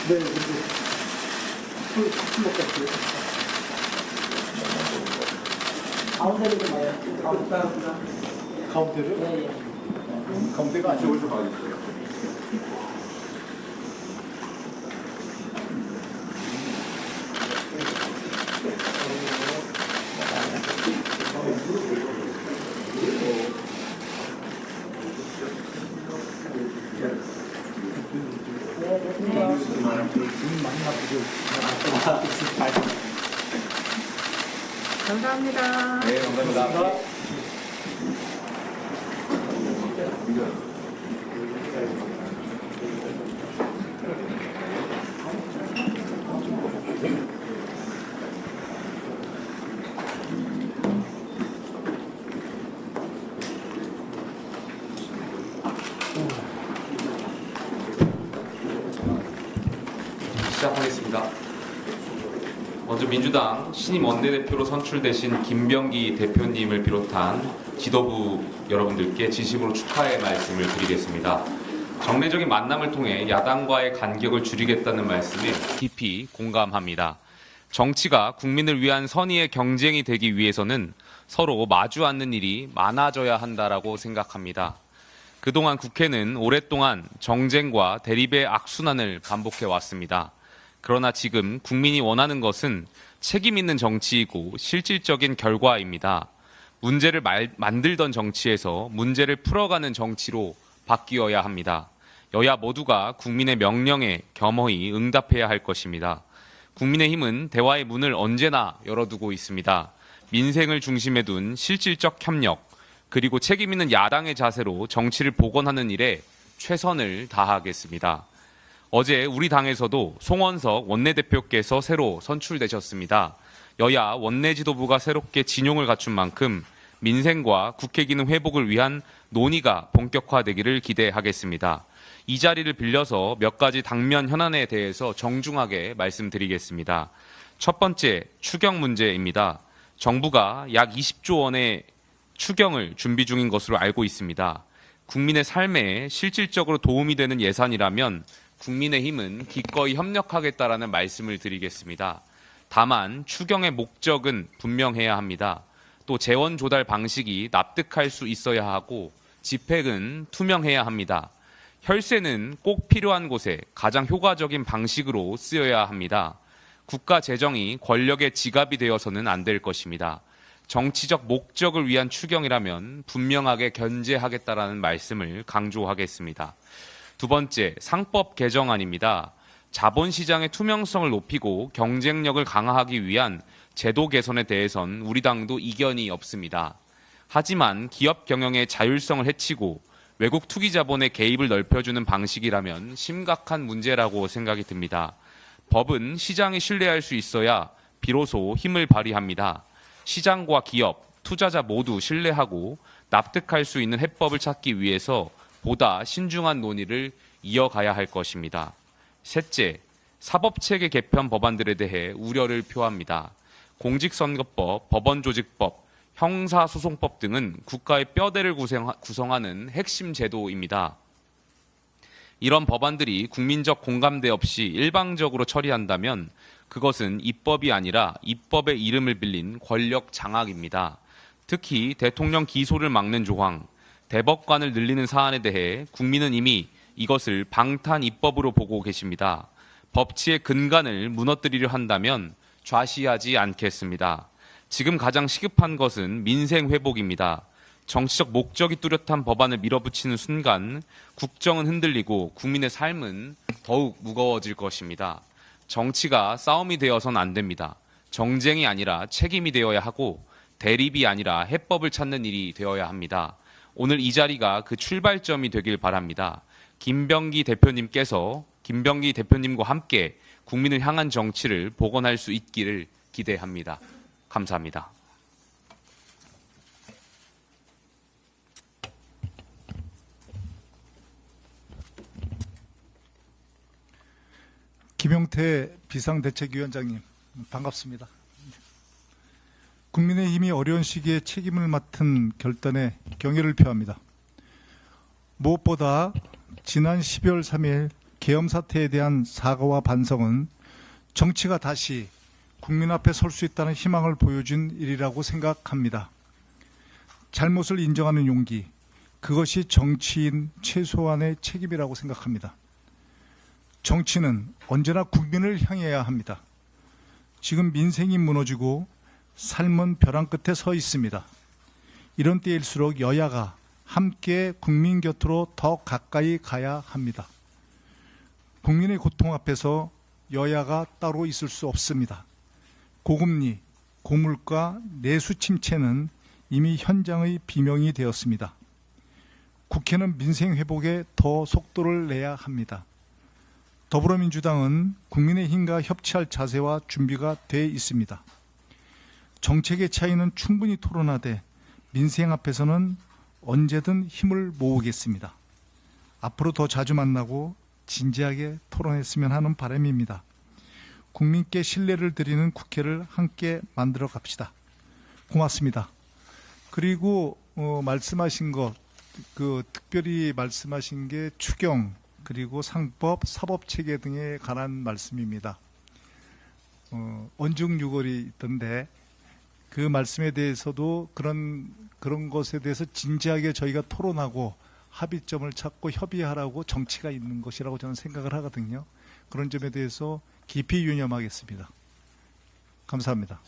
네, 술 먹겠어요. 가운데로 좀 와요. 가운데로? 네, 예. 가운데가 아니고 좀 와주세요. 감사합니다. 네, 감사합니다. 시작하겠습니다. 먼저 민주당 신임 원내대표로 선출되신 김병기 대표님을 비롯한 지도부 여러분들께 진심으로 축하의 말씀을 드리겠습니다. 정례적인 만남을 통해 야당과의 간격을 줄이겠다는 말씀에 깊이 공감합니다. 정치가 국민을 위한 선의의 경쟁이 되기 위해서는 서로 마주 앉는 일이 많아져야 한다라고 생각합니다. 그동안 국회는 오랫동안 정쟁과 대립의 악순환을 반복해 왔습니다. 그러나 지금 국민이 원하는 것은 책임 있는 정치이고 실질적인 결과입니다. 문제를 만들던 정치에서 문제를 풀어가는 정치로 바뀌어야 합니다. 여야 모두가 국민의 명령에 겸허히 응답해야 할 것입니다. 국민의힘은 대화의 문을 언제나 열어두고 있습니다. 민생을 중심에 둔 실질적 협력, 그리고 책임 있는 야당의 자세로 정치를 복원하는 일에 최선을 다하겠습니다. 어제 우리 당에서도 송원석 원내대표께서 새로 선출되셨습니다. 여야 원내 지도부가 새롭게 진용을 갖춘 만큼 민생과 국회 기능 회복을 위한 논의가 본격화되기를 기대하겠습니다. 이 자리를 빌려서 몇 가지 당면 현안에 대해서 정중하게 말씀드리겠습니다. 첫 번째, 추경 문제입니다. 정부가 약 20조 원의 추경을 준비 중인 것으로 알고 있습니다. 국민의 삶에 실질적으로 도움이 되는 예산이라면 국민의힘은 기꺼이 협력하겠다라는 말씀을 드리겠습니다. 다만 추경의 목적은 분명해야 합니다. 또 재원 조달 방식이 납득할 수 있어야 하고 집행은 투명해야 합니다. 혈세는 꼭 필요한 곳에 가장 효과적인 방식으로 쓰여야 합니다. 국가 재정이 권력의 지갑이 되어서는 안 될 것입니다. 정치적 목적을 위한 추경이라면 분명하게 견제하겠다라는 말씀을 강조하겠습니다. 두 번째, 상법 개정안입니다. 자본시장의 투명성을 높이고 경쟁력을 강화하기 위한 제도 개선에 대해선 우리 당도 이견이 없습니다. 하지만 기업 경영의 자율성을 해치고 외국 투기 자본의 개입을 넓혀주는 방식이라면 심각한 문제라고 생각이 듭니다. 법은 시장이 신뢰할 수 있어야 비로소 힘을 발휘합니다. 시장과 기업, 투자자 모두 신뢰하고 납득할 수 있는 해법을 찾기 위해서 보다 신중한 논의를 이어가야 할 것입니다. 셋째, 사법체계 개편 법안들에 대해 우려를 표합니다. 공직선거법, 법원조직법, 형사소송법 등은 국가의 뼈대를 구성하는 핵심 제도입니다. 이런 법안들이 국민적 공감대 없이 일방적으로 처리한다면 그것은 입법이 아니라 입법의 이름을 빌린 권력 장악입니다. 특히 대통령 기소를 막는 조항, 대법관을 늘리는 사안에 대해 국민은 이미 이것을 방탄 입법으로 보고 계십니다. 법치의 근간을 무너뜨리려 한다면 좌시하지 않겠습니다. 지금 가장 시급한 것은 민생 회복입니다. 정치적 목적이 뚜렷한 법안을 밀어붙이는 순간 국정은 흔들리고 국민의 삶은 더욱 무거워질 것입니다. 정치가 싸움이 되어서는 안 됩니다. 정쟁이 아니라 책임이 되어야 하고 대립이 아니라 해법을 찾는 일이 되어야 합니다. 오늘 이 자리가 그 출발점이 되길 바랍니다. 김병기 대표님과 함께 국민을 향한 정치를 복원할 수 있기를 기대합니다. 감사합니다. 김용태 비상대책위원장님, 반갑습니다. 국민의힘이 어려운 시기에 책임을 맡은 결단에 경의를 표합니다. 무엇보다 지난 12월 3일 계엄 사태에 대한 사과와 반성은 정치가 다시 국민 앞에 설 수 있다는 희망을 보여준 일이라고 생각합니다. 잘못을 인정하는 용기, 그것이 정치인 최소한의 책임이라고 생각합니다. 정치는 언제나 국민을 향해야 합니다. 지금 민생이 무너지고 삶은 벼랑 끝에 서 있습니다. 이런 때일수록 여야가 함께 국민 곁으로 더 가까이 가야 합니다. 국민의 고통 앞에서 여야가 따로 있을 수 없습니다. 고금리, 고물가, 내수 침체는 이미 현장의 비명이 되었습니다. 국회는 민생 회복에 더 속도를 내야 합니다. 더불어민주당은 국민의힘과 협치할 자세와 준비가 돼 있습니다. 정책의 차이는 충분히 토론하되 민생 앞에서는 언제든 힘을 모으겠습니다. 앞으로 더 자주 만나고 진지하게 토론했으면 하는 바람입니다. 국민께 신뢰를 드리는 국회를 함께 만들어 갑시다. 고맙습니다. 그리고 말씀하신 것, 특별히 말씀하신 게 추경, 그리고 상법, 사법체계 등에 관한 말씀입니다. 언중유골이 있던데 그 말씀에 대해서도 그런 것에 대해서 진지하게 저희가 토론하고 합의점을 찾고 협의하라고 정치가 있는 것이라고 저는 생각을 하거든요. 그런 점에 대해서 깊이 유념하겠습니다. 감사합니다.